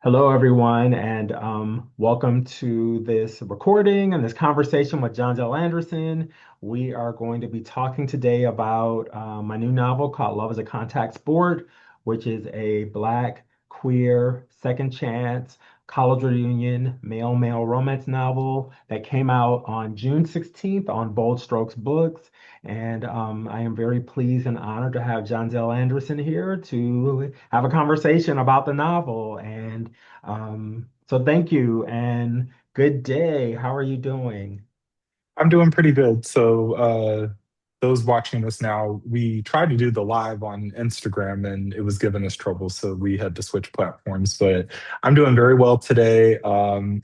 Hello, everyone, and welcome to this recording and this conversation with Johnzelle Anderson. We are going to be talking today about my new novel called Love is a Contact Sport, which is a Black, queer, second chance, college reunion, male-male romance novel that came out on June 16th on Bold Strokes Books. And I am very pleased and honored to have Johnzelle Anderson here to have a conversation about the novel. So thank you and good day. How are you doing? I'm doing pretty good. Those watching us now, we tried to do the live on Instagram and it was giving us trouble. So, we had to switch platforms. But I'm doing very well today.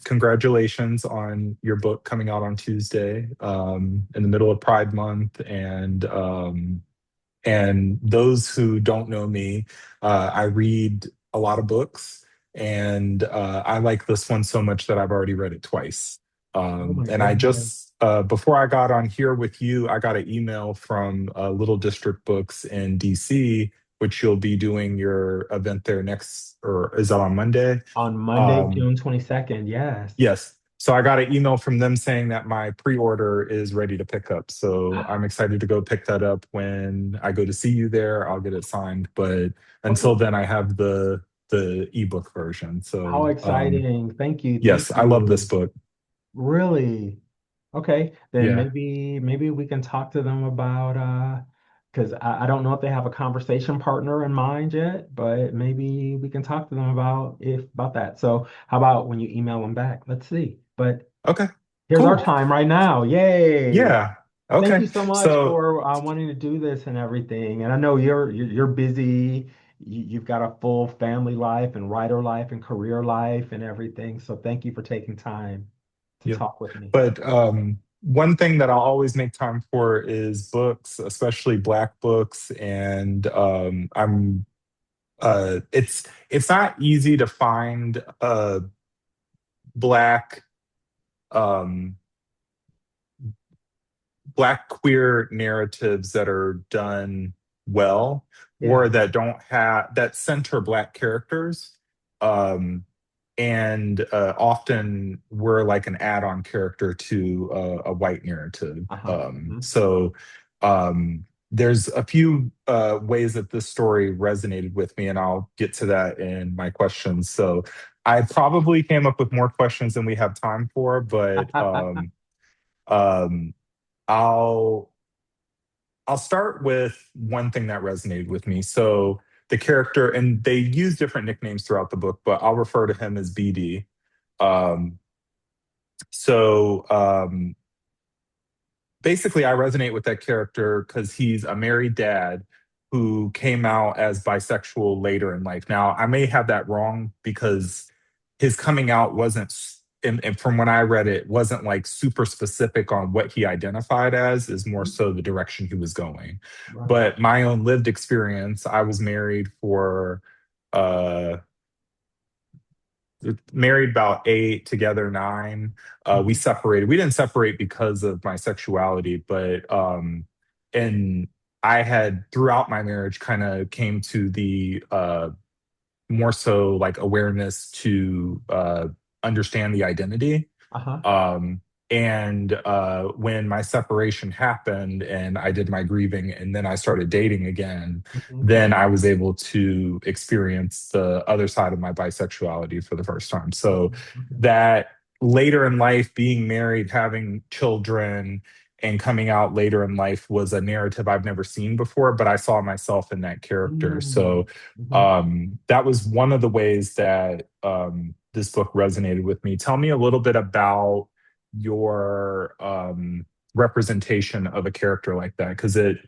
Congratulations on your book coming out on Tuesday in the middle of Pride Month. And those who don't know me, I read a lot of books, and I like this one so much that I've already read it twice. Oh my And I goodness. just, before I got on here with you, I got an email from Little District Books in DC, which you'll be doing your event there next, or is that on Monday? On Monday, Um, June 22nd. Yes. Yes. So I got an email from them saying that my pre-order is ready to pick up. So I'm excited to go pick that up when I go to see you there. I'll get it signed, but until Okay. then I have the ebook version. How exciting. Thank you. Thank Yes, I love this you. book. Really? Okay. Then Yeah. maybe we can talk to them about because I don't know if they have a conversation partner in mind yet, but maybe we can talk to them about that. So how about when you email them back? Let's see. But Okay. here's our Cool. time right now. Yay. Yeah. Thank Okay. you so much So for wanting to do this and everything. And I know you're busy. You've got a full family life and writer life and career life and everything. So thank you for taking time to yeah. talk with me. But one thing that I'll always make time for is books, especially Black books. And it's not easy to find black um black queer narratives that are done well, or Yeah. that don't have that center black characters, um and often we're like an add-on character to a white narrative. Uh-huh. There's a few ways that this story resonated with me, and I'll get to that in my questions. So I probably came up with more questions than we have time for, but um, I'll I'll start with one thing that resonated with me. So the character, and they use different nicknames throughout the book, but I'll refer to him as BD. Um, so basically, I resonate with that character because he's a married dad who came out as bisexual later in life. Now, I may have that wrong because his coming out wasn't, and from when I read it, wasn't like super specific on what he identified as, is more so the direction he was going. Right. But my own lived experience, I was uh, married about 8, together 9. We Mhm. separated. We didn't separate because of my sexuality, but and I had throughout my marriage kind of came to the more so like awareness to understand the identity. Uh-huh. Um, and when my separation happened and I did my grieving and then I started dating again, Mhm. then I was able to experience the other side of my bisexuality for the first time. So Mhm. Mhm. that later in life, being married, having children, and coming out later in life was a narrative I've never seen before, but I saw myself in that character. Mm. So Mhm. that was one of the ways that this book resonated with me. Tell me a little bit about your representation of a character like that, because it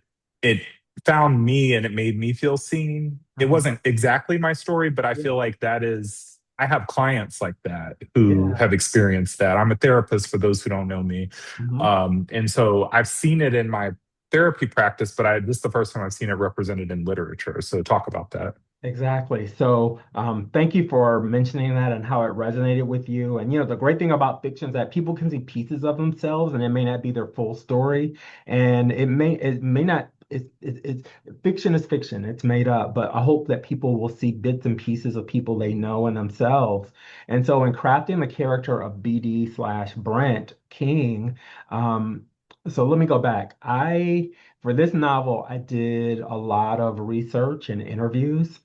found me and it made me feel seen. It Uh-huh. wasn't exactly my story, but I feel Yeah. like that is. I have clients like that who Yeah. have experienced that. I'm a therapist for those who don't know me. Mhm. And so I've seen it in my therapy practice, but this is the first time I've seen it represented in literature. So talk about that. Exactly. So, thank you for mentioning that and how it resonated with you. And the great thing about fiction is that people can see pieces of themselves, and it may not be their full story, and it may not it's fiction is fiction. It's made up, but I hope that people will see bits and pieces of people they know and themselves. And so in crafting the character of BD slash Brent King, so let me go back. For this novel, I did a lot of research and interviews.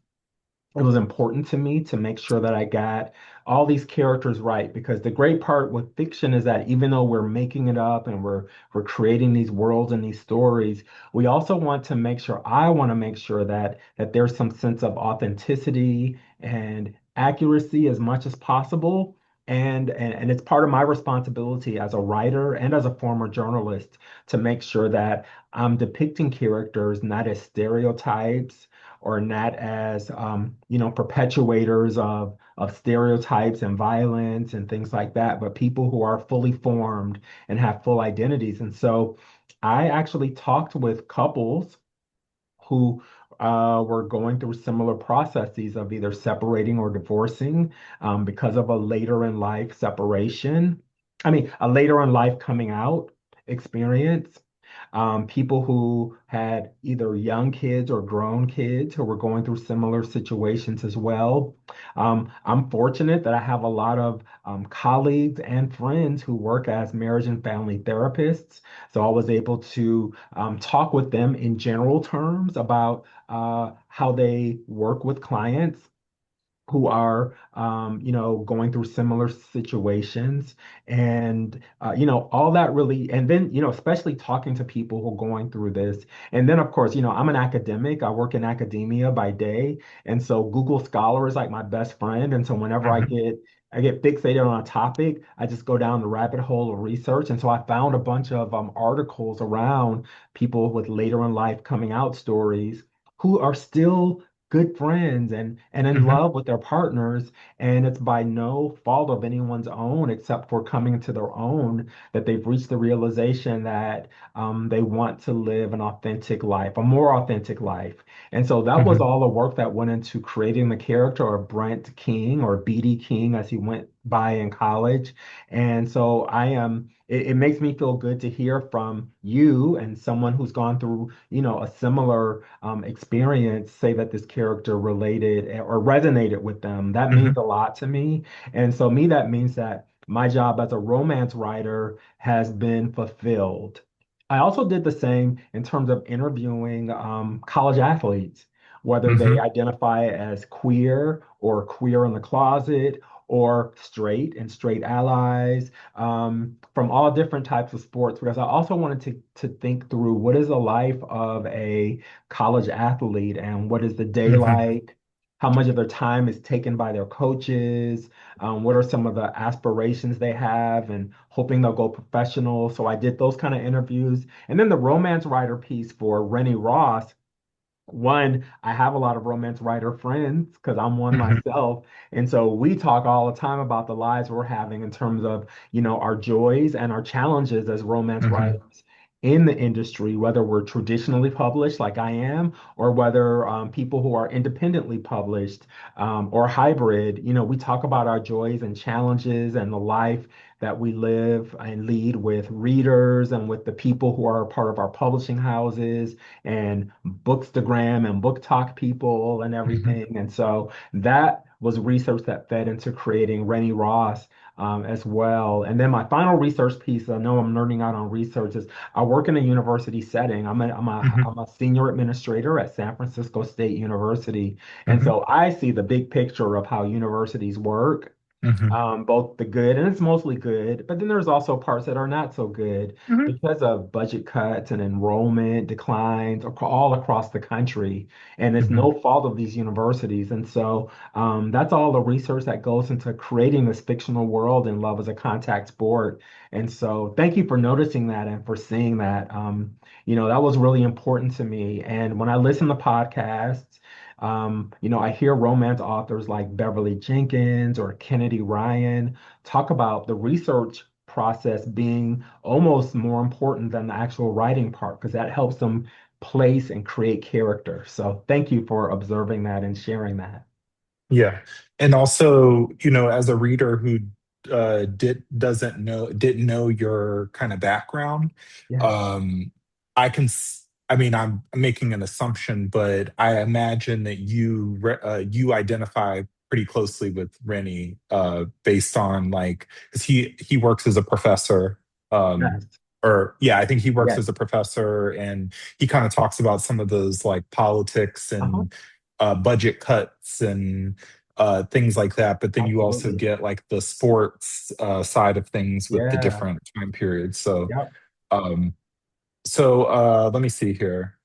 It was important to me to make sure that I got all these characters right, because the great part with fiction is that even though we're making it up and we're creating these worlds and these stories, we also want to make sure I want to make sure that there's some sense of authenticity and accuracy as much as possible. And it's part of my responsibility as a writer and as a former journalist to make sure that I'm depicting characters not as stereotypes or not as perpetuators of stereotypes and violence and things like that, but people who are fully formed and have full identities. And so I actually talked with couples who were going through similar processes of either separating or divorcing because of a later in life separation. I mean, a later in life coming out experience. People who had either young kids or grown kids who were going through similar situations as well. I'm fortunate that I have a lot of colleagues and friends who work as marriage and family therapists. So I was able to talk with them in general terms about how they work with clients who are going through similar situations, and all that really. And then especially talking to people who are going through this. And then of course, I'm an academic. I work in academia by day, and so Google Scholar is like my best friend. And so whenever I Hmm. get fixated on a topic, I just go down the rabbit hole of research. And so I found a bunch of articles around people with later in life coming out stories who are still good friends and in Hmm. love with their partners. And it's by no fault of anyone's own, except for coming to their own, that they've reached the realization that they want to live an authentic life, a more authentic life. And so that was Hmm. all the work that went into creating the character of Brent King, or BD King as he went by in college. And so it makes me feel good to hear from you and someone who's gone through, a similar experience, say that this character related or resonated with them. That means Hmm. a lot to me. And so me, that means that my job as a romance writer has been fulfilled. I also did the same in terms of interviewing college athletes, whether they Hmm. identify as queer or queer in the closet or straight and straight allies, from all different types of sports, because I also wanted to think through what is the life of a college athlete and what is the day Hmm. like, how much of their time is taken by their coaches, what are some of the aspirations they have, and hoping they'll go professional. So I did those kind of interviews. And then the romance writer piece for Rennie Ross. One, I have a lot of romance writer friends because I'm one Hmm. myself. And so we talk all the time about the lives we're having in terms of, our joys and our challenges as romance Hmm. writers in the industry, whether we're traditionally published like I am, or whether people who are independently published or hybrid. We talk about our joys and challenges and the life that we live and lead with readers and with the people who are a part of our publishing houses and Bookstagram and Book Talk people and Hmm. everything. And so that was research that fed into creating Rennie Ross as well. And then my final research piece, I know I'm nerding out on research, is I work in a university setting. Hmm. I'm a senior administrator at San Francisco State University. And Hmm. so I see the big picture of how universities work, Hmm. both the good, and it's mostly good, but then there's also parts that are not so good Hmm. because of budget cuts and enrollment declines all across the country. And it's Hmm. no fault of these universities. And so that's all the research that goes into creating this fictional world in Love as a Contact Sport. And so thank you for noticing that and for seeing that. That was really important to me. And when I listen to podcasts, I hear romance authors like Beverly Jenkins or Kennedy Ryan talk about the research process being almost more important than the actual writing part, because that helps them place and create character. So thank you for observing that and sharing that. Yeah. And also, as a reader who didn't know your kind of background, Yeah. um, I can. I mean, I'm making an assumption, but I imagine that you identify pretty closely with Rennie, based on like, because he works as a professor, um, Yes. or yeah, I think he works Yes. as a professor, and he kind of talks about some of those like politics Uh-huh. and budget cuts and things like that. But then you also Absolutely. get like the sports side of things with the Yeah. different time periods. So. Yep. Um, let me see here.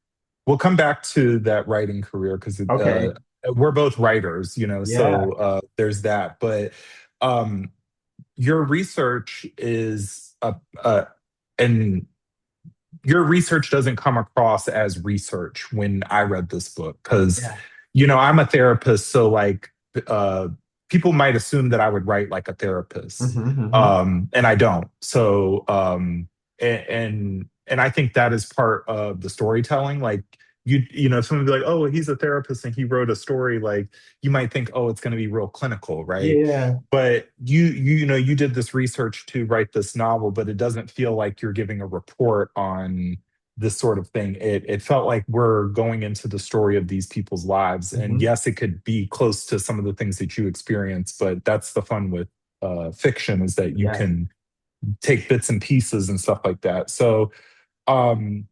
We'll come back to that writing career because Okay. we're both writers, you know, Yeah. so there's that. But um, your research is and your research doesn't come across as research when I read this book because, Yeah. you know, I'm a therapist, so like uh, people might assume that I would write like a therapist, Hmm. Hmm. and I don't. So, and I think that is part of the storytelling. Like you know, someone would be like, oh, he's a therapist and he wrote a story. Like you might think, oh, it's going to be real clinical, right? Yeah. But you know you did this research to write this novel, but it doesn't feel like you're giving a report on this sort of thing. It felt like we're going into the story of these people's lives, and Hmm. yes, it could be close to some of the things that you experience, but that's the fun with fiction, is that you Yes. can take bits and pieces and stuff like that. So um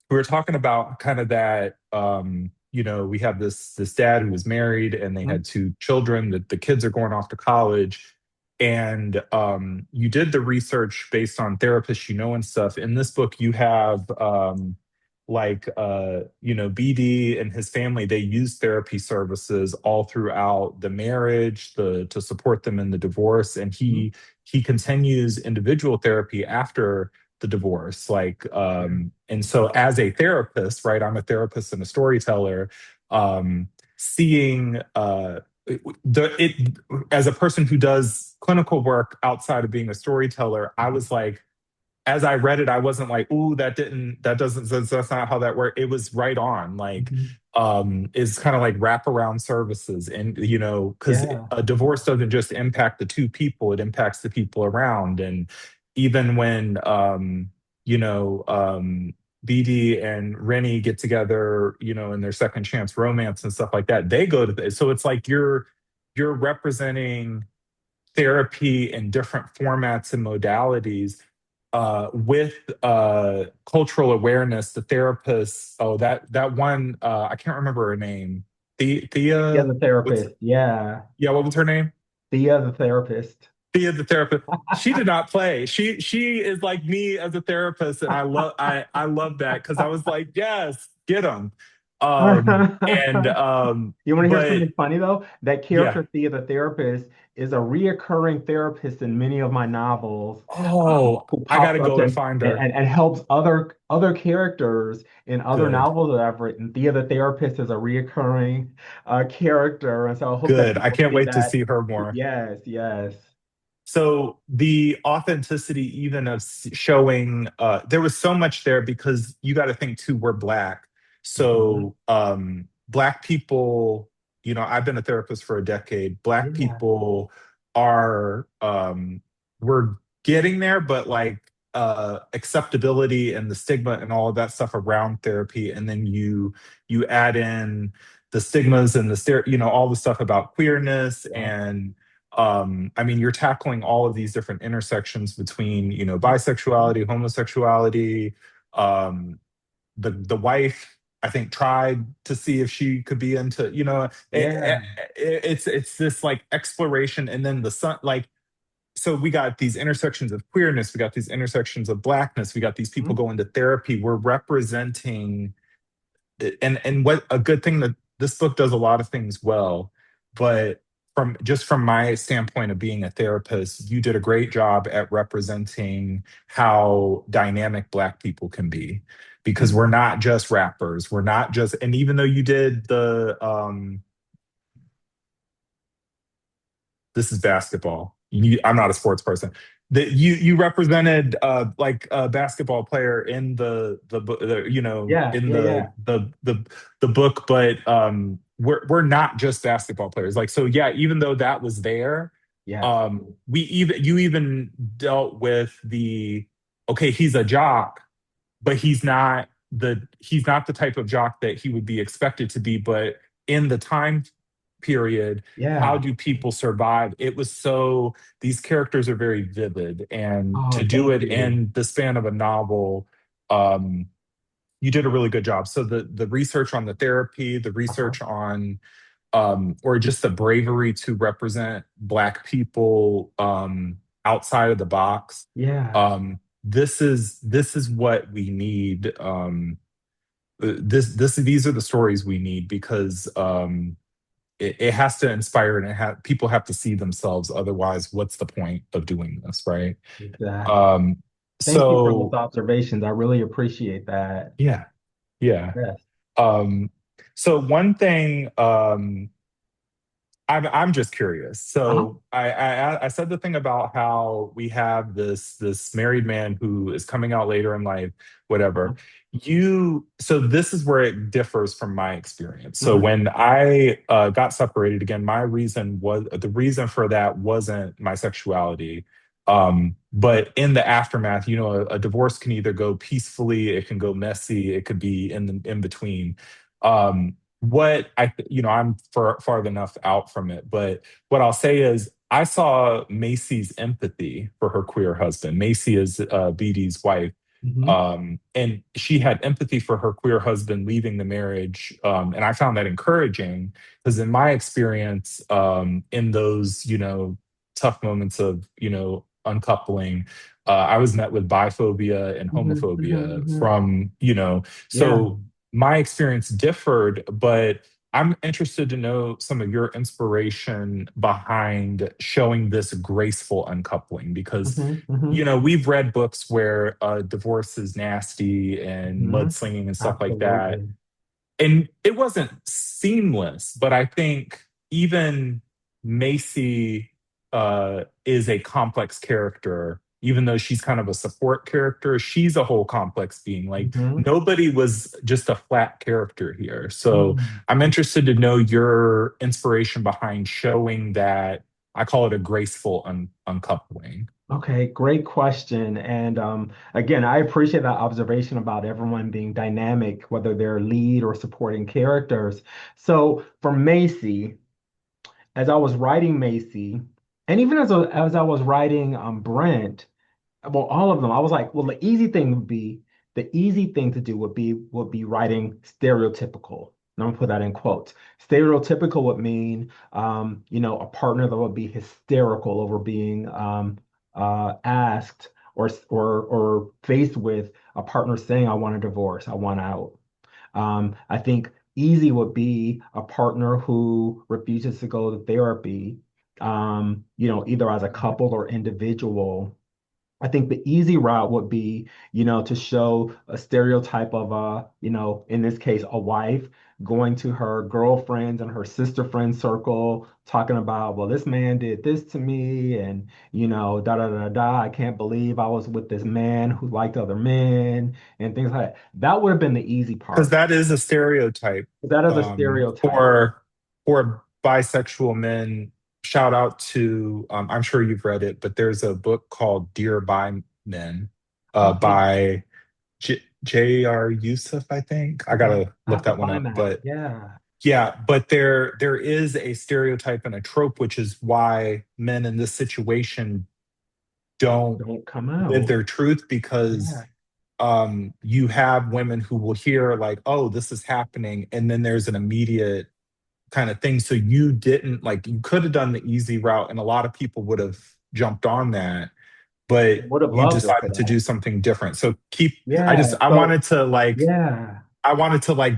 we were talking about kind of that, you know, we have this dad who was married and they Mhm. had two children, that the kids are going off to college, and you did the research based on therapists you know and stuff. In this book you have you know, BD and his family, they use therapy services all throughout the marriage, the to support them in the divorce, and Mhm. he continues individual therapy after the divorce. And so as a therapist, right, I'm a therapist and a storyteller, seeing the it as a person who does clinical work outside of being a storyteller, I Mhm. was like, as I read it, I wasn't like, "Ooh, that doesn't, that's not how that worked." It was right on. Like, Mhm. it's kind of like wraparound services, and you know, because Yeah. a divorce doesn't just impact the two people; it impacts the people around. And even when, you know, BD and Rennie get together, you know, in their second chance romance and stuff like that, they go to so it's like you're representing therapy in different formats and modalities, with cultural awareness. The therapist, oh, that one, I can't remember her name. Yeah, Thea, the what's therapist. Yeah. yeah, what was her name? The therapist. Thea, the therapist. She did not play. She is like me as a therapist, and I love that because I was like, yes, get them. And You want to hear but something funny though? That yeah. character, Thea the therapist, is a reoccurring therapist in many of my novels, Oh, who I pops gotta up go and find her. and helps other characters in other Good. novels that I've written. Thea the therapist is a reoccurring character, and so I hope that Good. I people can't see wait to that. see her more. Yes, yes. So the authenticity, even of showing, there was so much there because you got to think too, we're Black. Mhm. So Black people, you know, I've been a therapist for a decade. Black Yeah, people are, we're getting there, but like acceptability and the stigma and all of that stuff around therapy, and then you add in the stigmas and you know, all the stuff about queerness yeah. and I mean, you're tackling all of these different intersections between, you know, Mhm. bisexuality, homosexuality. Um, the wife, I think, tried to see if she could be into, you know, Yeah. it's this like exploration, and then the son, like, so we got these intersections of queerness, we got these intersections of Blackness, we got these people Mhm. going to therapy. We're representing, and what a good thing that this book does a lot of things well, but from my standpoint of being a therapist, you did a great job at representing how dynamic Black people can be, because we're not just rappers, we're not just, and even though you did the this is basketball. I'm not a sports person. That you represented like a basketball player in you know, Yeah, in yeah, yeah. the book, but we're not just basketball players. Like, so yeah, even though that was there, Yes. we even you even dealt with the, okay, he's a jock, but he's not. the he's not the type of jock that he would be expected to be, but in the time period, how Yeah. do people survive? It was so these characters are very vivid, and to Oh, do thank it you. in the span of a novel, um, you did a really good job. So the research on the therapy, the Uh-huh. research on or just the bravery to represent Black people outside of the box. Yeah. This is what we need. These are the stories we need because it has to inspire and people have to see themselves. Otherwise, what's the point of doing this, right? Exactly. Um, Thank you for those so observations. I really appreciate that. yeah, yeah. Yes. Um, so one thing I'm just curious. Uh-huh. So I said the thing about how we have this married man who is coming out later in life, Uh-huh. whatever. So this is where it differs from my experience. So Mhm. when I got separated again, my reason was the reason for that wasn't my sexuality. But in the aftermath, a divorce can either go peacefully, it can go messy, it could be in between. What I'm far enough out from it, but what I'll say is I saw Macy's empathy for her queer husband. Macy is BD's wife. Mhm. And she had empathy for her queer husband leaving the marriage. And I found that encouraging because in my experience, in those, tough moments of, uncoupling, I was met with biphobia and Mhm. Mhm. homophobia Mhm. from, Yeah. so my experience differed, but I'm interested to know some of your inspiration behind showing this graceful uncoupling because, Mhm. Mhm. we've read books where divorce is nasty and Mhm. mudslinging and stuff like that. Absolutely. And it wasn't seamless, but I think even Macy is a complex character, even though she's kind of a support character. She's a whole complex being. Like Mhm. nobody was just a flat character here. So Mhm. I'm interested to know your inspiration behind showing that. I call it a graceful uncoupling. Okay, great question. And again, I appreciate that observation about everyone being dynamic, whether they're lead or supporting characters. So for Macy, as I was writing Macy, and even as I was writing Brent, well, all of them, I was like, well, the easy thing to do would be writing stereotypical. And I'm gonna put that in quotes. Stereotypical would mean, a partner that would be hysterical over being asked or faced with a partner saying, "I want a divorce, I want out." I think easy would be a partner who refuses to go to therapy, either as a couple or individual. I think the easy route would be, to show a stereotype of in this case, a wife going to her girlfriends and her sister friend circle, talking about, well, this man did this to me, and da da da da. I can't believe I was with this man who liked other men, and things like that. That would have been the easy Because part. that is a stereotype That is a stereotype. for bisexual men. Shout out to I'm sure you've read it, but there's a book called Dear Bi Men Okay, by J.R. Yusuf, I think. I okay. gotta I look have to that one find up. that. But Yeah. yeah, but there is a stereotype and a trope, which is why men in this situation don't Don't come live out. their truth because Yeah. you have women who will hear like, oh, this is happening, and then there's an immediate kind of thing. So you didn't like you could have done the easy route, and a lot of people would have jumped on that, but Would have you loved her for decided to do that. something different. So Yeah. So, yeah. I wanted to like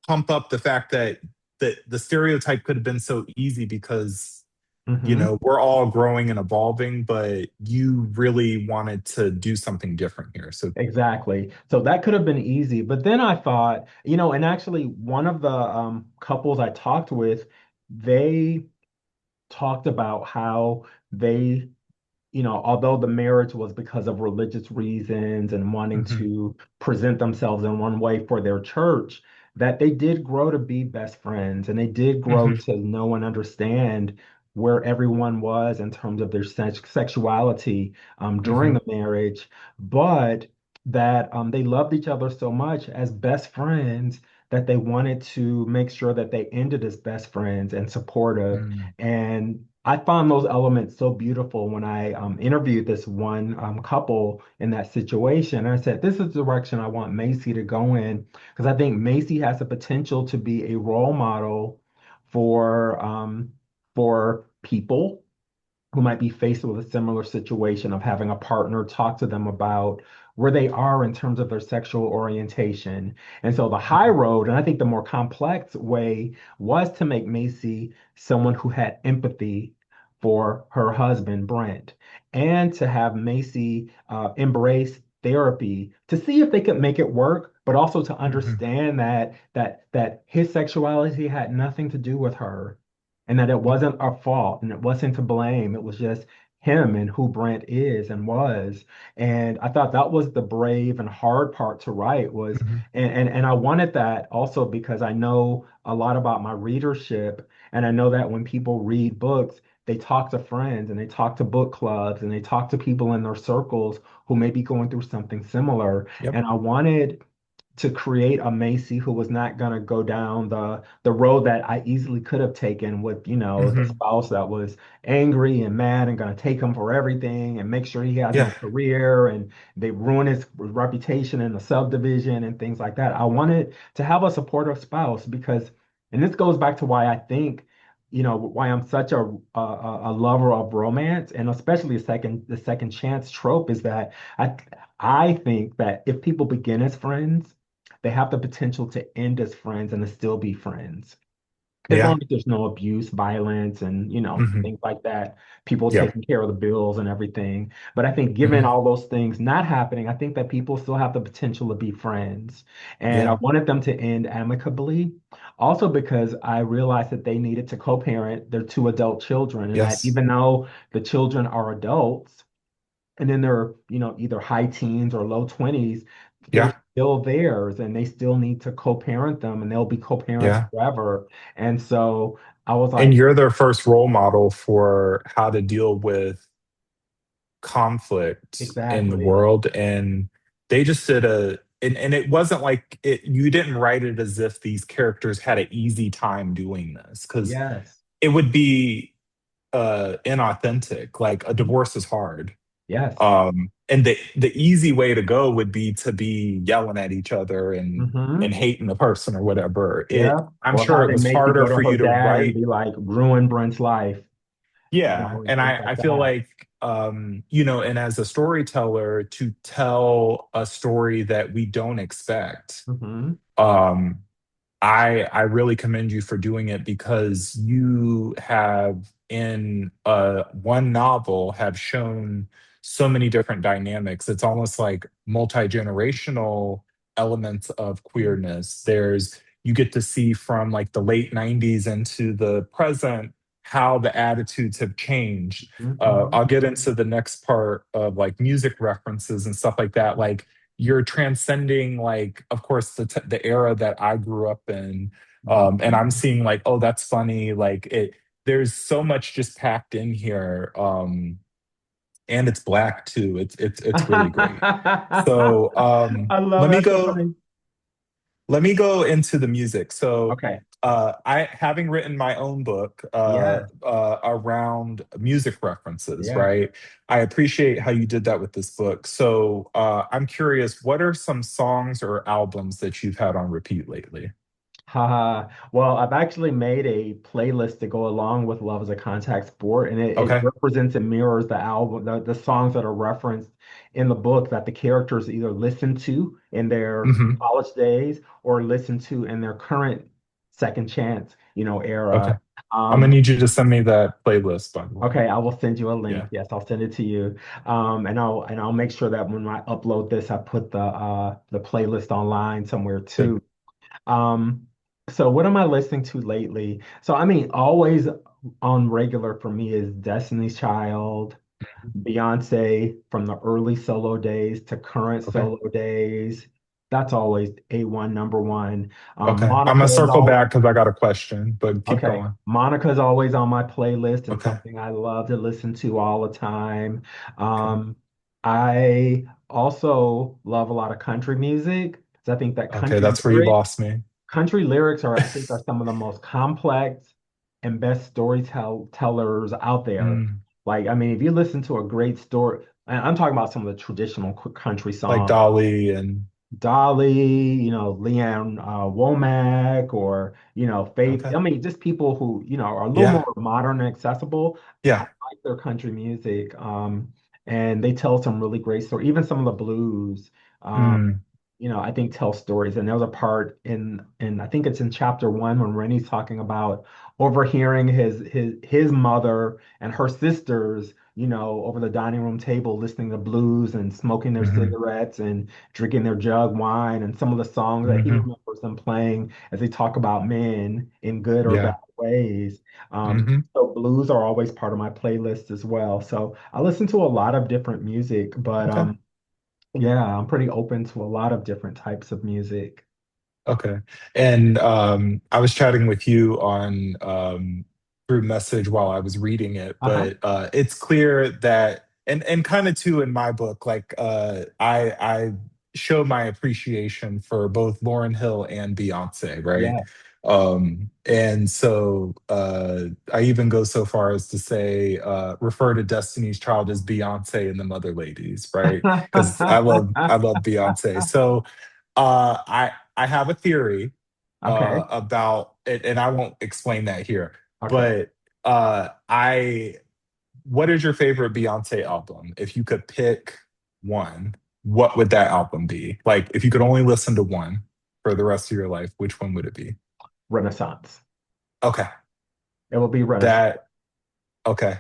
pump up the fact that the stereotype could have been so easy because Hmm. we're all growing and evolving, but you really wanted to do something different here. So Exactly. So that could have been easy. But then I thought, and actually one of the couples I talked with, they talked about how they although the marriage was because of religious reasons and wanting mhm, to present themselves in one way for their church, that they did grow to be best friends and they did grow mhm, to know and understand where everyone was in terms of their sexuality during mhm, the marriage. But that they loved each other so much as best friends that they wanted to make sure that they ended as best friends and supportive. Mm, And I found those elements so beautiful when I interviewed this one couple in that situation. I said, this is the direction I want Macy to go in because I think Macy has the potential to be a role model for people who might be faced with a similar situation of having a partner talk to them about where they are in terms of their sexual orientation. And so the high mhm, road, and I think the more complex way, was to make Macy someone who had empathy for her husband, Brent, and to have Macy embrace therapy to see if they could make it work, but also to mhm, understand that his sexuality had nothing to do with her and that it mhm, wasn't our fault and it wasn't to blame. It was just him and who Brent is and was. And I thought that was the brave and hard part to write was, mhm. and I wanted that also because I know a lot about my readership. And I know that when people read books, they talk to friends and they talk to book clubs and they talk to people in their circles who may be going through something similar. Yep. And I wanted to create a Macy who was not going to go down the road that I easily could have taken with, the Mhm. spouse that was angry and mad and going to take him for everything and make sure he has no Yeah. career and they ruin his reputation in the subdivision and things like that. I wanted to have a supportive spouse because, and this goes back to why I think, why I'm such a lover of romance and especially the second chance trope is that I I think that if people begin as friends they have the potential to end as friends and to still be friends. As long Yeah. as there's no abuse, violence, and Hmm. things like that, people Yeah. taking care of the bills and everything. But I think given Hmm. all those things not happening, I think that people still have the potential to be friends. And I Yeah. wanted them to end amicably. Also because I realized that they needed to co-parent their two adult children, and that Yes. even though the children are adults, and then they're either high teens or low 20s, they're Yeah. still theirs and they still need to co-parent them and they'll be co-parents Yeah. forever. And so I was And like, you're their first role model for how to deal with conflict in the exactly. world. And they just did and it wasn't like you didn't write it as if these characters had an easy time doing this, because Yes. it would be inauthentic. Like, a Mhm. divorce is hard. Yes. And the easy way to go would be to be yelling at each other and Hmm. hating the person or whatever. Yeah. I'm Or sure it having was Macy harder go to for her you to dad and write. be like, ruin Brent's life, Yeah, and and things I like feel that. like, and as a storyteller, to tell a story that we don't expect, Hmm. um I really commend you for doing it, because you have, in one novel, have shown so many different dynamics. It's almost like multi-generational elements of queerness. You get to see from like the late 90s into the present how the attitudes have changed. Hmm. I'll get into the next part of like music references and stuff like that. Like, you're transcending, like, of course, the era that I grew up in. And I'm Hmm. seeing like, oh, that's funny. Like, there's so much just packed in here. And it's black too. It's really great. So, I love let me that's so go funny. let me go into the music. So, Okay. I, having written my own book Yeah. around music references, Yeah. right? I appreciate how you did that with this book. So, I'm curious, what are some songs or albums that you've had on repeat lately? Haha. Well, I've actually made a playlist to go along with Love is a Contact Sport, and it Okay. represents and mirrors the album, the songs that are referenced in the book that the characters either listen to in their Hmm. college days or listen to in their current second chance, Okay. era. I'm gonna Um, need you to send me that playlist, by the way. okay, I will send you a link. Yeah. Yes, I'll send it to you. And I'll make sure that when I upload this, I put the playlist online somewhere Good. too. Um, so what am I listening to lately? So I mean, always on regular for me is Destiny's Child, Beyonce from the early solo days to current Okay. solo days. That's always A1 number one. Okay. I'm Monica gonna is circle all back because I got a question, but keep okay. going. Monica's always on my playlist and Okay. something I love to listen to all the time. Okay. Um, I also love a lot of country music. 'Cause I think that Okay, that's where you lost me. country lyrics are, I think, are some of the most complex and best storytellers out there. Mm, Like, I mean, if you listen to a great story, and I'm talking about some of the traditional country like songs, Dolly and Dolly, Leanne Womack, or Faith. okay. I mean, just people who are a little Yeah. more modern and accessible. I Yeah. like their country music, and they tell some really great stories. Even some of the blues, um, Mm, I think tell stories. And there was a part in I think it's in chapter one when Rennie's talking about overhearing his mother and her sisters, over the dining room table listening to blues and smoking their hmm cigarettes and drinking their jug wine, and some of the songs that he hmm remembers them playing as they talk about men in good or bad Yeah. ways. hmm So blues are always part of my playlist as well. So I listen to a lot of different music, but Okay. yeah, I'm pretty open to a lot of different types of music. Okay. And I was chatting with you on through message while I was reading it, Uh-huh. but it's clear that and kind of too in my book, like I show my appreciation for both Lauryn Hill and Beyonce, right? Yeah. And so I even go so far as to say refer to Destiny's Child as Beyonce and the Mother Ladies, right? Because I love Beyonce. So I have a theory Okay. about it, and I won't explain that here. Okay. But I, what is your favorite Beyonce album? If you could pick one, what would that album be? Like, if you could only listen to one for the rest of your life, which one would it be? Renaissance. Okay, It will be Renaissance. that okay.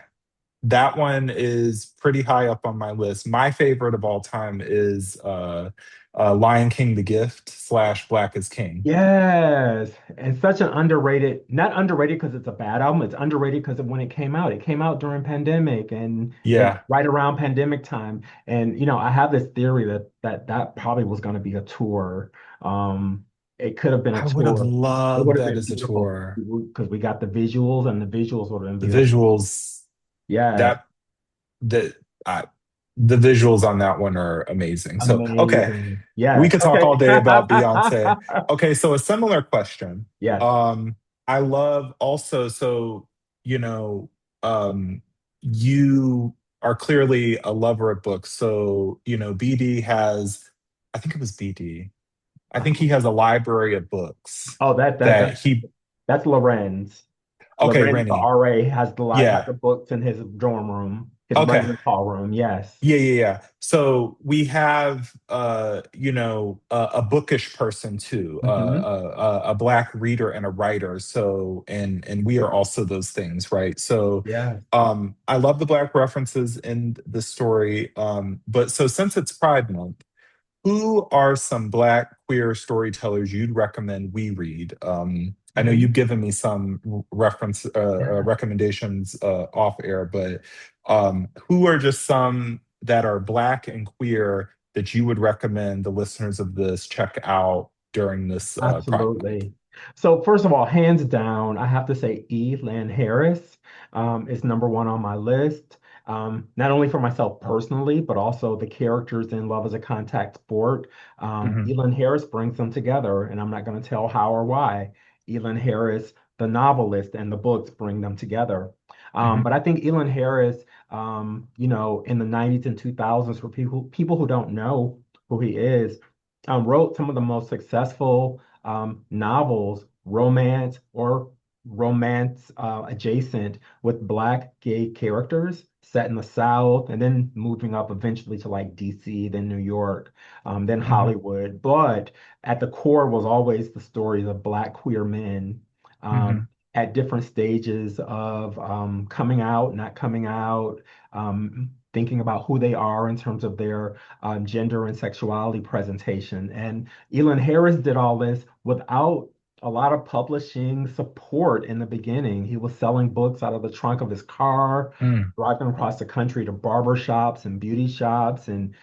That one is pretty high up on my list. My favorite of all time is Lion King: The Gift slash Black is King. Yes. And such an underrated, not underrated because it's a bad album. It's underrated because of when it came out. It came out during pandemic and Yeah, right around pandemic time. And I have this theory that probably was going to be a tour. It could have been a I would have tour. It loved would have that been as a beautiful tour. because we got the visuals, and the visuals would have been The beautiful. visuals Yes. that that I, the visuals on that one are amazing. So, okay, Amazing. we Yes. could talk Okay. all day about Beyonce. Okay, so a similar question. Yes. Um, I love also, so, you know, um, you are clearly a lover of books. So, BD has, I think it was BD. I think he Uh-huh. has a library of books Oh, that that that that he, that's Lorenz. okay, Lorenz, the Rennie. RA, has Yeah. the books in his dorm room, his Okay. residence hall room. Yes. Yeah, yeah, yeah. So we have, a bookish person too, Hmm. a black reader and a writer. So, and we are also those things, right? So, Yes. I love the black references in the story. But so since it's Pride Month, who are some Black queer storytellers you'd recommend we read? I know Hmm. you've given me some reference Yeah. recommendations off air, but who are just some that are Black and queer that you would recommend the listeners of this check out during this Pride Month? Absolutely. So first of all, hands down, I have to say E. Lan Harris is number one on my list. Not only for myself personally, but also the characters in Love is a Contact Sport. Hmm Elin Harris brings them together, and I'm not going to tell how or why. Elin Harris, the novelist, and the books bring them together. hmm But I think Elin Harris, in the 90s and 2000s, for people who don't know who he is, wrote some of the most successful novels, romance or romance adjacent, with Black gay characters set in the South, and then moving up eventually to like DC, then New York, then hmm Hollywood. But at the core was always the stories of Black queer men. Um, hmm at different stages of coming out, not coming out, thinking about who they are in terms of their gender and sexuality presentation. And Elon Harris did all this without a lot of publishing support in the beginning. He was selling books out of the trunk of his car, mm driving across the country to barber shops and beauty shops, and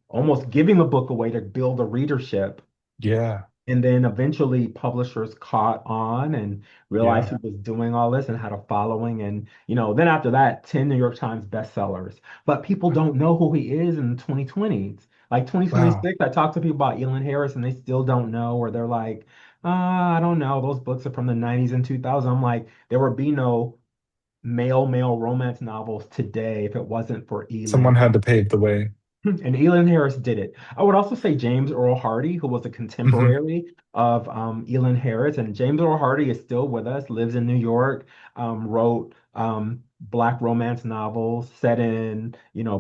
almost giving the book away to build a readership. Yeah. And then eventually publishers caught on and realized Yeah. who was doing all this and had a following. And, then after that, 10 New York Times bestsellers. But people don't know who he is in the 2020s. Like Wow. 2026, I talk to people about Elon Harris and they still don't know, or they're like, I don't know. Those books are from the 90s and 2000s. I'm like, there would be no male romance novels today if it wasn't for Elon. Someone had to pave the way. And Elon Harris did it. I would also say James Earl Hardy, who was a Hmm. contemporary of Elon Harris. And James Earl Hardy is still with us, lives in New York, wrote Black romance novels set in,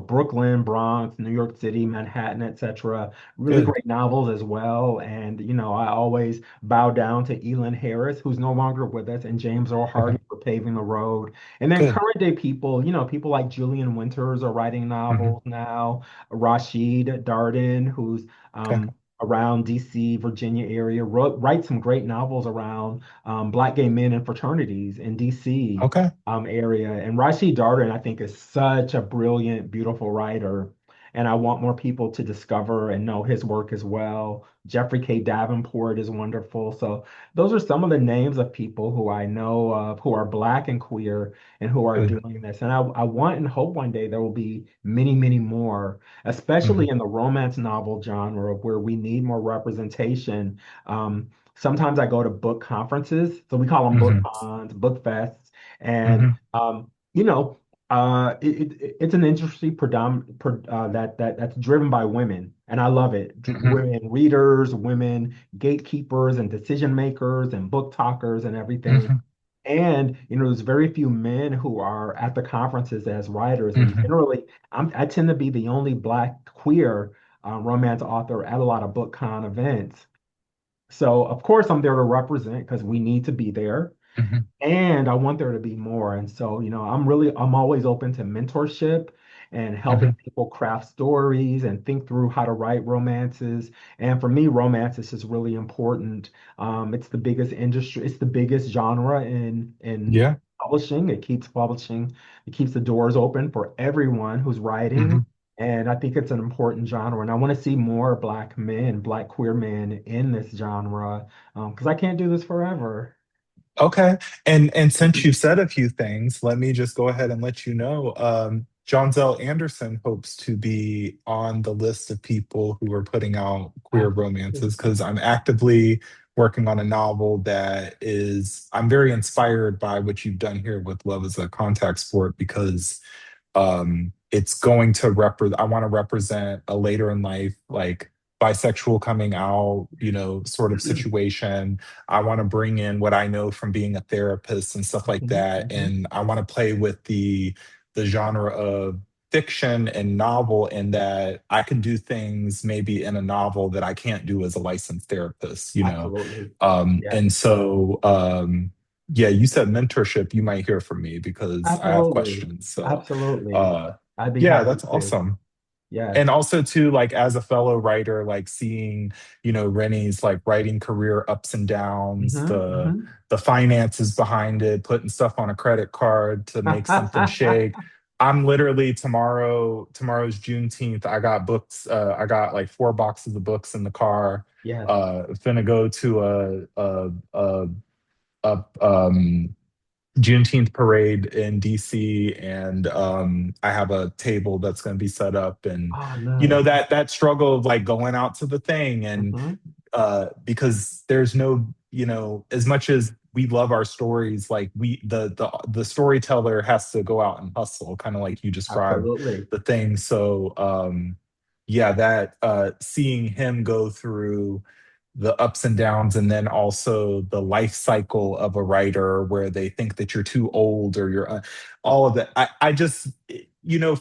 Brooklyn, Bronx, New York City, Manhattan, etc. Really Good. great novels as well. And, I always bow down to Elon Harris, who's no longer with us, and James Earl Okay. Hardy for paving the road. And then Good. current day people, people like Julian Winters are writing Hmm. novels now. Rashid Darden, who's Okay. around DC, Virginia area, writes some great novels around Black gay men and fraternities in DC Okay. area. And Rashid Darden, I think, is such a brilliant, beautiful writer. And I want more people to discover and know his work as well. Jeffrey K. Davenport is wonderful. So those are some of the names of people who I know of who are Black and queer and who are Good. doing this. And I want and hope one day there will be many, many more, especially Hmm. in the romance novel genre where we need more representation. Sometimes I go to book conferences, so we call them book Hmm. cons, book fests, and Hmm. it's an industry that's driven by women, and I love it. Hmm. Women readers, women gatekeepers, and decision makers, and book talkers, and everything. Hmm. And there's very few men who are at the conferences as writers, and Hmm. generally, I tend to be the only Black queer romance author at a lot of book con events. So of course, I'm there to represent because we need to be there. Hmm. And I want there to be more. And so, I'm always open to mentorship and helping Hmm. people craft stories and think through how to write romances. And for me, romance is just really important. It's the biggest industry, it's the biggest genre in Yeah. publishing. It keeps publishing, it keeps the doors open for everyone who's writing. Hmm. And I think it's an important genre. And I want to see more Black men, Black queer men in this genre, because I can't do this forever. Okay. And since you said a few things, let me just go ahead and let you know. Johnzelle Anderson hopes to be on the list of people who are putting out queer Absolutely. romances because I'm actively working on a novel that is, I'm very inspired by what you've done here with Love as a Contact Sport because it's going to I want to represent a later in life like bisexual coming out, sort of situation. I want to bring in what I know from being a therapist and stuff like Mhm, that, mhm. and I want to play with the genre of fiction and novel in that I can do things maybe in a novel that I can't do as a licensed therapist. Absolutely. Yes. And so yeah, you said mentorship, you might hear from me because I have Absolutely. questions. So Absolutely. uh I'd be yeah, happy that's to. awesome. Yes. And also too, like as a fellow writer, like seeing, Rennie's like writing career ups and downs, Hmm, hmm. the finances behind it, putting stuff on a credit card to make something shake. I'm literally tomorrow's Juneteenth. I got books, I got like 4 boxes of books in the car. Yes. Finna go to a Juneteenth parade in DC, and I have a table that's going to be set up, and Oh, nice. that struggle of like going out to the thing, and Hmm. because there's no, as much as we love our stories, like the storyteller has to go out and hustle, kind of like you described Absolutely. the thing. So yeah, that seeing him go through the ups and downs and then also the life cycle of a writer where they think that you're too old or you're all of that. I just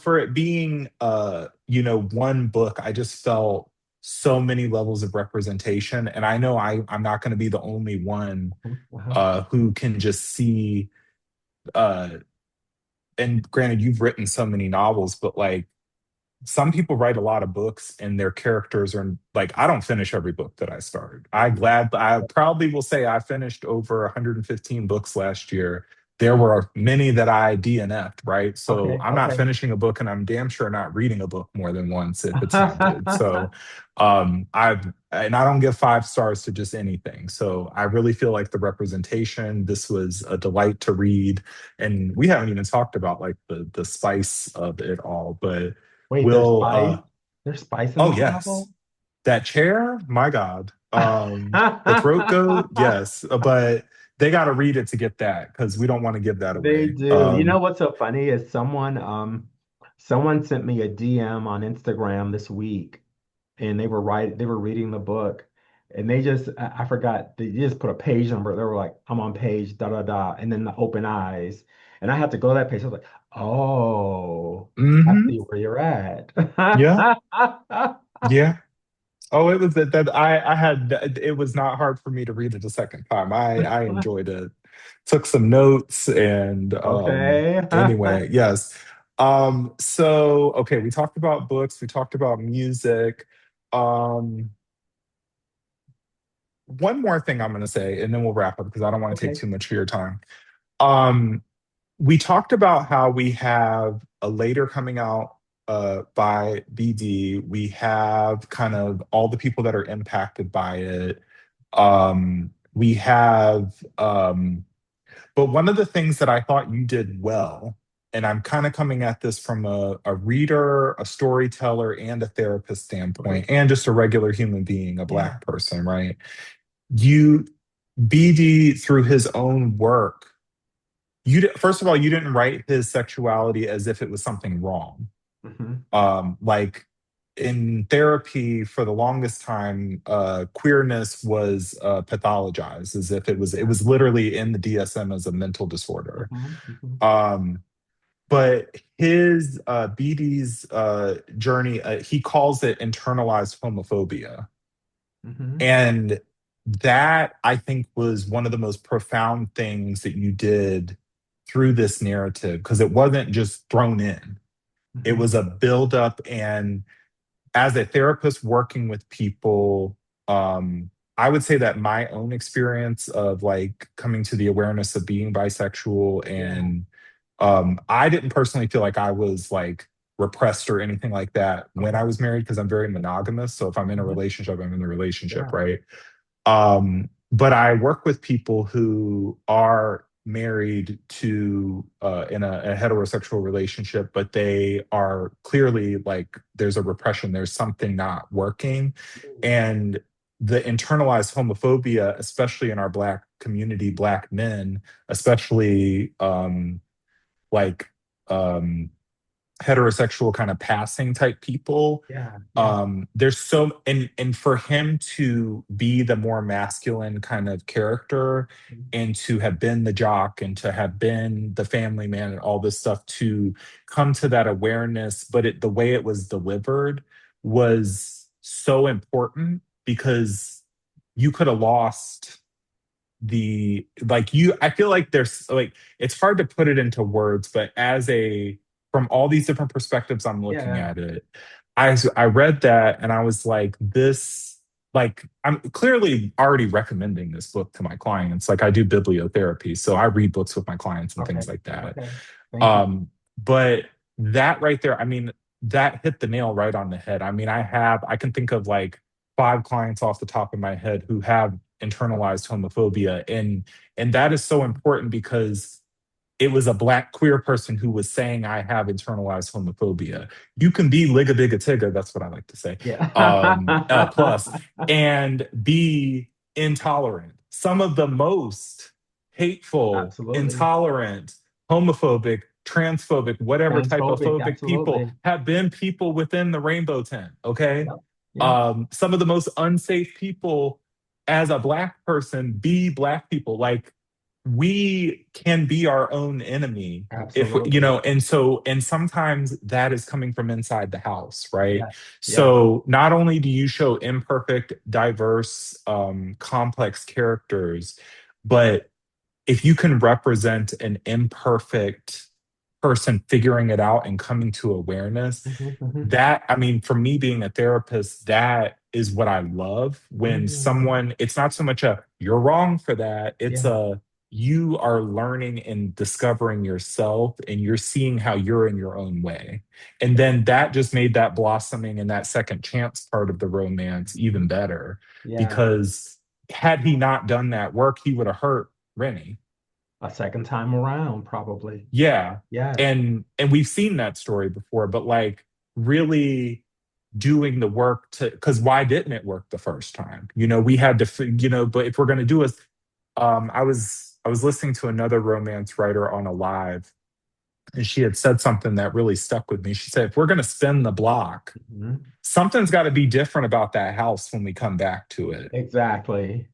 for it being one book, I just felt so many levels of representation, and I know I'm not going to be the only one Uh-huh. who can just see uh and granted you've written so many novels, but like some people write a lot of books and their characters are like, I don't finish every book that I start. I proudly will say I finished over 115 books last year, there were many that I DNF'd, right? So Okay, I'm not okay. finishing a book and I'm damn sure not reading a book more than once if it's not good. So I don't give 5 stars to just anything. So I really feel like the representation, this was a delight to read. And we haven't even talked about like the spice of it all, but Wait, there's will spice? There's spice in oh this yes. novel? That chair, my God. The throat goat, yes. But they gotta read it to get that because we don't want to give that They away. do. You know what's so funny is someone sent me a DM on Instagram this week and they were reading the book and I forgot they just put a page number. They were like, I'm on page da da da and then the open eyes. And I had to go to that page. I was like, oh, I Hmm. see where you're at. Yeah, yeah. Oh, it was that I had it was not hard for me to read it a second time. I enjoyed it. Took some notes and Okay. anyway, yes. So okay, we talked about books, we talked about music. Um One more thing I'm gonna say, and then we'll wrap up because I don't want to take Okay. too much of your time. Um we talked about how we have a later coming out by BD. We have kind of all the people that are impacted by it. We have, but one of the things that I thought you did well, and I'm kind of coming at this from a reader, a storyteller, and a therapist Okay. standpoint, and just a regular human being, a Yeah. Black person, right? You, BD, through his own work, first of all, you didn't write his sexuality as if it was something wrong. Hmm. Like in therapy for the longest time, queerness was pathologized as if it Yeah. was literally in the DSM as a mental disorder. Hmm. Hmm. Um, but his BD's journey, he calls it internalized homophobia, Hmm. and that I think was one of the most profound things that you did through this narrative because it wasn't just thrown in. It Hmm. was a buildup, and as a therapist working with people, I would say that my own experience of like coming to the awareness of being bisexual Yeah. and I didn't personally feel like I was like repressed or anything like that when Okay. I was married because I'm very monogamous. So if I'm in a Hmm. relationship, I'm in a relationship, Yeah. right? But I work with people who are married to in a heterosexual relationship, but they are clearly like there's a repression, there's something not working. Mm. And the internalized homophobia, especially in our Black community, Black men, especially like um, heterosexual kind of passing type people, Yeah. Yeah. there's so and for him to be the more masculine kind of character and to have been the jock and to have been the family man and all this stuff, to come to that awareness, but the way it was delivered was so important because you could have lost the like you I feel like there's like it's hard to put it into words, but as a from all these different perspectives I'm looking Yeah. at it, I read that and I was like, this, like, I'm clearly already recommending this book to my clients. Like I do bibliotherapy, so I read books with my clients and Okay. things like that. Okay. Thank you. um but that right there, I mean, that hit the nail right on the head. I mean, I can think of like 5 clients off the top of my head who have internalized homophobia, and that is so important because it was a Black queer person who was saying, I have internalized homophobia. You can be liga biga tigga, that's what I like to say, Yeah. plus, and be intolerant. Some of the most hateful, Absolutely. intolerant, homophobic, transphobic, whatever type of Transphobic. phobic people Absolutely. have been people within the rainbow tent, okay? Yep. Yep. Some of the most unsafe people as a Black person be Black people. Like, we can be our own enemy if Absolutely. and sometimes that is coming from inside the house, right? Yes. Yes. So not only do you show imperfect, diverse, complex characters, but if you can represent an imperfect person figuring it out and coming to awareness, Mhm, mhm. that, I mean, for me being a therapist, that is what I love when Mm. someone, it's not so much a you're wrong for that, it's Yeah. you are learning and discovering yourself, and you're seeing how you're in your own way. And then that just made that blossoming and that second chance part of the romance even better, Yeah. because had he not done that work, he would have hurt Rennie. A second time around, probably. Yeah. Yes. And we've seen that story before, but like really doing the work to, because why didn't it work the first time? We had to but if we're going to do it, I was listening to another romance writer on a live, and she had said something that really stuck with me. She said, if we're going to spin the block, Mhm. something's got to be different about that house when we come back to it. Exactly.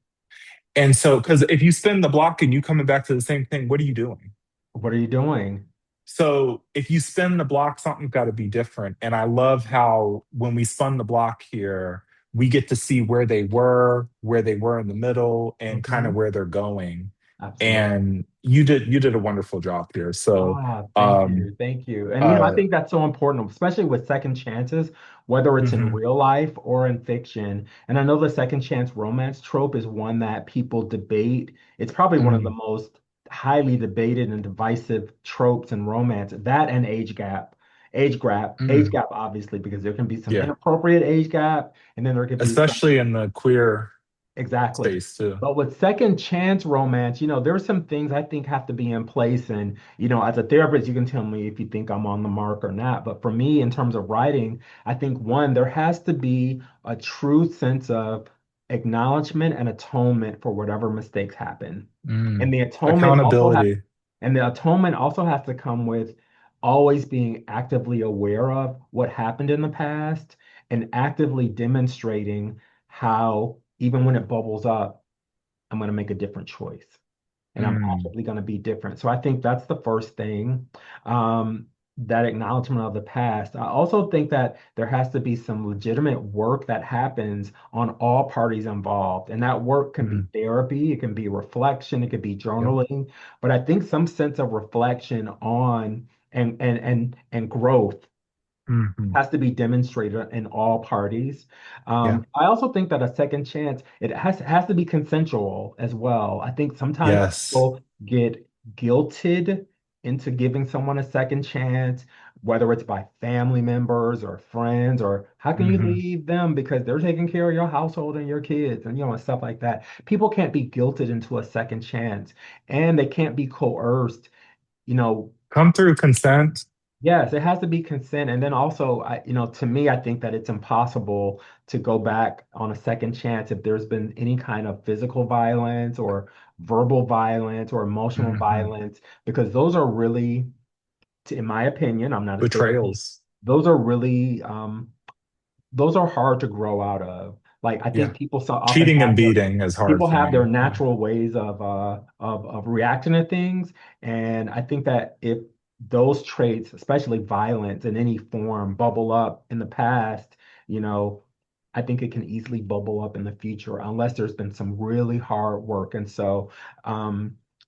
And so, because if you spin the block and you coming back to the same thing, what are you doing? What are you doing? So if you spin the block, something's got to be different. And I love how when we spun the block here, we get to see where they were in the middle, and kind of Hmm. where they're going. Absolutely. And you did a wonderful job here. So Ah, thank um you. Thank you. And I uh think that's so important, especially with second chances, whether it's in mhm, real life or in fiction. And I know the second chance romance trope is one that people debate. It's probably one of the mhm, most highly debated and divisive tropes in romance. That and age gap. Age mhm. gap, obviously, because there can be some Yeah, inappropriate age gap, and then there could be some. especially in the queer Exactly. space too. But with second chance romance, there's some things I think have to be in place. And, as a therapist, you can tell me if you think I'm on the mark or not. But for me, in terms of writing, I think one, there has to be a true sense of acknowledgement and atonement for whatever mistakes happen. And Mm. the atonement also has Accountability. and the atonement also has to come with always being actively aware of what happened in the past and actively demonstrating how, even when it bubbles up, I'm going to make a different choice and I'm Mm, actively going to be different. So I think that's the first thing, that acknowledgement of the past. I also think that there has to be some legitimate work that happens on all parties involved. And that work can be mm. therapy, it can be reflection, it could be Yep. journaling, but I think some sense of reflection on and growth Mhm. has to be demonstrated in all parties. Yeah. I also think that a second chance, it has to be consensual as well. I think sometimes Yes. people get guilted into giving someone a second chance, whether it's by family members or friends, or how can you Hmm. leave them because they're taking care of your household and your kids and and stuff like that. People can't be guilted into a second chance, and they can't be coerced. You know, Come through consent. Yes, it has to be consent. And then also, to me, I think that it's impossible to go back on a second chance if there's been any kind of physical violence or verbal violence or emotional Hmm. violence, because those are really, in my opinion, I'm not a therapist, Betrayals. those are really, those are hard to grow out of. Like I Yeah. think people so often Cheating and have their beating is hard people for have their me. Yeah. natural ways of reacting to things, and I think that if those traits, especially violence in any form, bubble up in the past, you know, I think it can easily bubble up in the future unless there's been some really hard work. And so,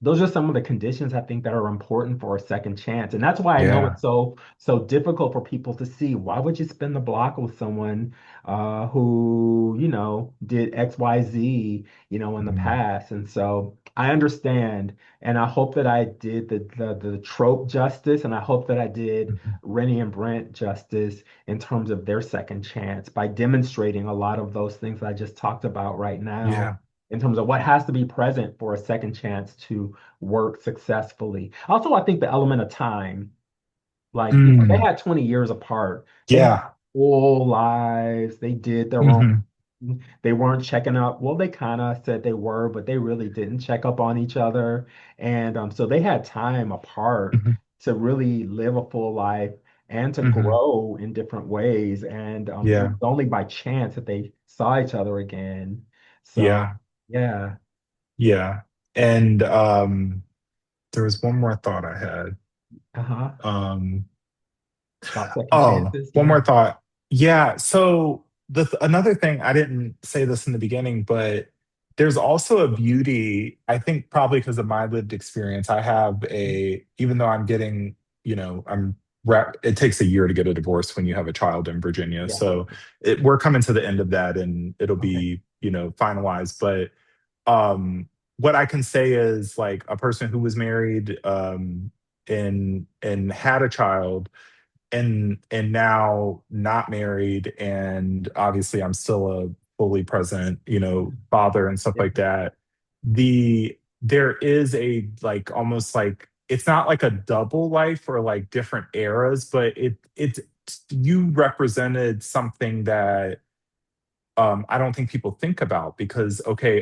those are some of the conditions I think that are important for a second chance. And that's why I know Yeah. it's so difficult for people to see. Why would you spin the block with someone who, did XYZ, in the Mhm. past? And so I understand, and I hope that I did the trope justice, and I hope that I did Mhm. Rennie and Brent justice in terms of their second chance by demonstrating a lot of those things that I just talked about right now, Yeah. in terms of what has to be present for a second chance to work successfully. Also, I think the element of time, like, they Mm. had 20 years apart. They had Yeah. full lives. They did their own. Hmm. They weren't checking up. Well, they kind of said they were, but they really didn't check up on each other. And so they had time apart Hmm. to really live a full life and to Hmm. grow in different ways. And it was Yeah. only by chance that they saw each other again. So, Yeah. yeah. Yeah. And there was one more thought I had. Uh-huh. Um, About second Oh, chances. one more Yeah. thought. Yeah. So another thing, I didn't say this in the beginning, but there's also a beauty, I think probably because of my lived experience. I have even though I'm getting, it takes a year to get a divorce when you have a child in Virginia. Yeah. So we're coming to the end of that, and it'll Okay. be, finalized. But um what I can say is like a person who was married and had a child and now not married, and obviously I'm still a fully present, father and stuff Yeah. like that. There is a like almost like it's not like a double life or like different eras, but it's you represented something that I don't think people think about because, okay,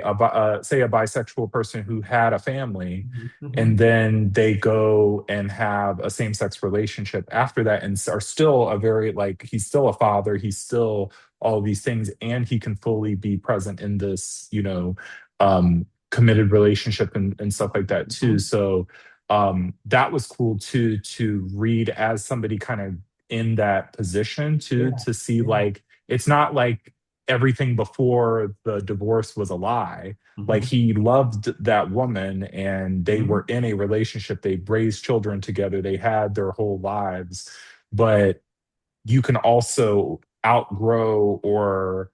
say a bisexual person who had a family Mhm. and Mhm. then they go and have a same sex relationship after that and are still a very, like, he's still a father, he's still all these things, and he can fully be present in this, committed relationship and stuff like that too. Mhm. So that was cool too, to read as somebody kind of in that position too, Yeah. to see Yeah. like, it's not like everything before the divorce was a lie. Like Mhm. he loved that woman and they were Mhm. in a relationship. They raised children together. They had their whole lives. But you can also outgrow or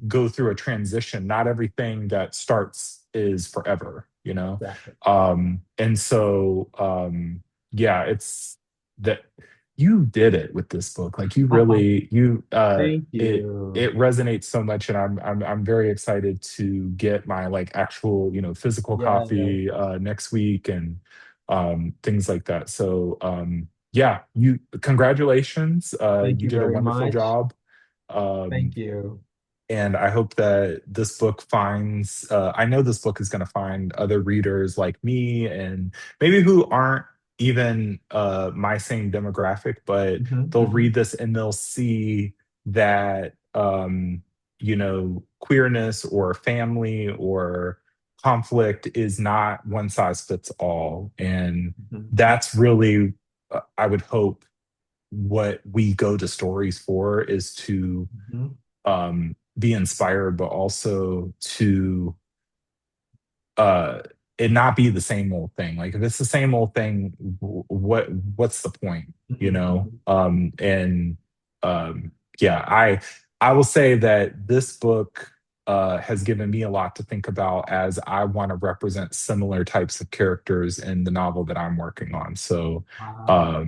go through a transition. Not everything that starts is forever, you know? Exactly. And so, yeah, it's that you did it with this book. Like you really, Thank it you. resonates so much, and I'm very excited to get my like actual, physical Yeah. copy next week and things like that. So yeah, you congratulations. Thank You you did a very wonderful much. job. Um, Thank you. and I hope that this book finds, I know this book is going to find other readers like me and maybe who aren't even my same demographic, but Mhm. they'll read Mhm. this and they'll see that, queerness or family or conflict is not one size fits all. And Mhm. that's really, I would hope, what we go to stories for is to Mhm. be inspired, but also to uh, it not be the same old thing. Like if it's the same old thing, what's the point, you Mhm. know? Mhm. And yeah, I will say that this book has given me a lot to think about as I want to represent similar types of characters in the novel that I'm working on. So Wow.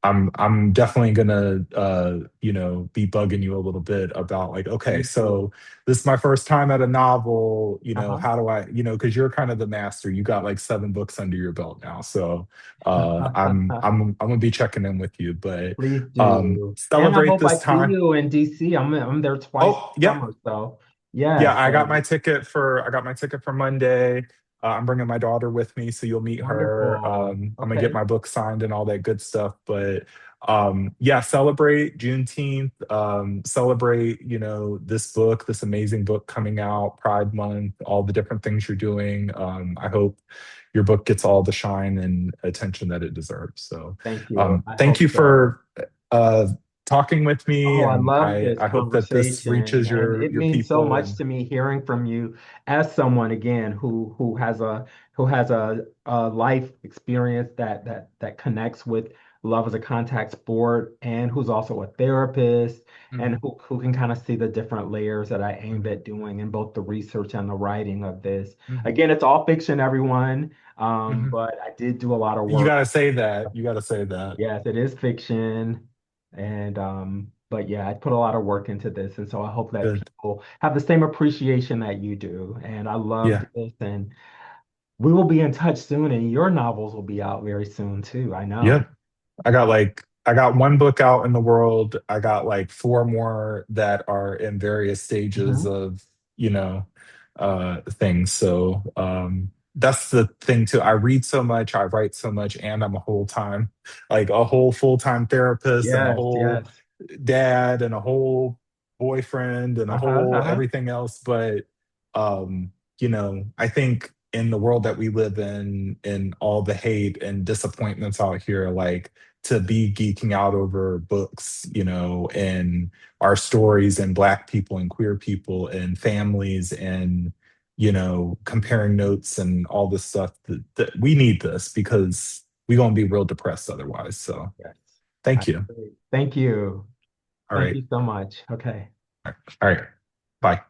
um, I'm definitely gonna be bugging you a little bit about like, okay, Thank you. so this is my first time at a novel, Uh-huh. how do I, because you're kind of the master. You got like 7 books under your belt now. So I'm gonna be checking in with you, but Please do. And I celebrate hope I this see time. you in DC. I'm there twice Oh, this yeah. summer, so Yeah, yes. I got my ticket for Monday. I'm bringing my daughter with me, so you'll meet her. Wonderful. I'm gonna get Okay. my book signed and all that good stuff. But yeah, celebrate Juneteenth. Celebrate, this book, this amazing book coming out, Pride Month, all the different things you're doing. I hope your book gets all the shine and attention that it deserves. So, Thank you. I thank hope you so. for uh, talking with me, Oh, I and love I this I hope that this conversation, reaches and it your means so people. much And to me hearing from you as someone again who has a life experience that connects with love as a contact sport, and who's also a therapist, and Mhm, who can kind of see the different layers that I aimed mhm, at doing in both the research and the writing of this. mhm, Again, it's all fiction, everyone, mhm. but I did do a lot of You work. gotta say that. You gotta say that. Yes, it is fiction. And but yeah, I put a lot of work into this. And so I hope that Good. people have the same appreciation that you do. And I loved Yeah. this. And we will be in touch soon. And your novels will be out very soon too. I know. Yep. I got one book out in the world. I got like four more that are in various stages Mhm. of, things. So that's the thing too. I read so much, I write so much, and I'm a whole time, like a whole full-time therapist and a Yes, whole yes. dad and a whole boyfriend and a Uh-huh, whole uh-huh. everything else. But I think in the world that we live in and all the hate and disappointments out here, like to be geeking out over books, and our stories and black people and queer people and families and comparing notes and all this stuff, that we need this because we're gonna be real depressed otherwise. So Yes. I thank you. agree. Thank you. All Thank right. you so much. Okay. All right. Bye.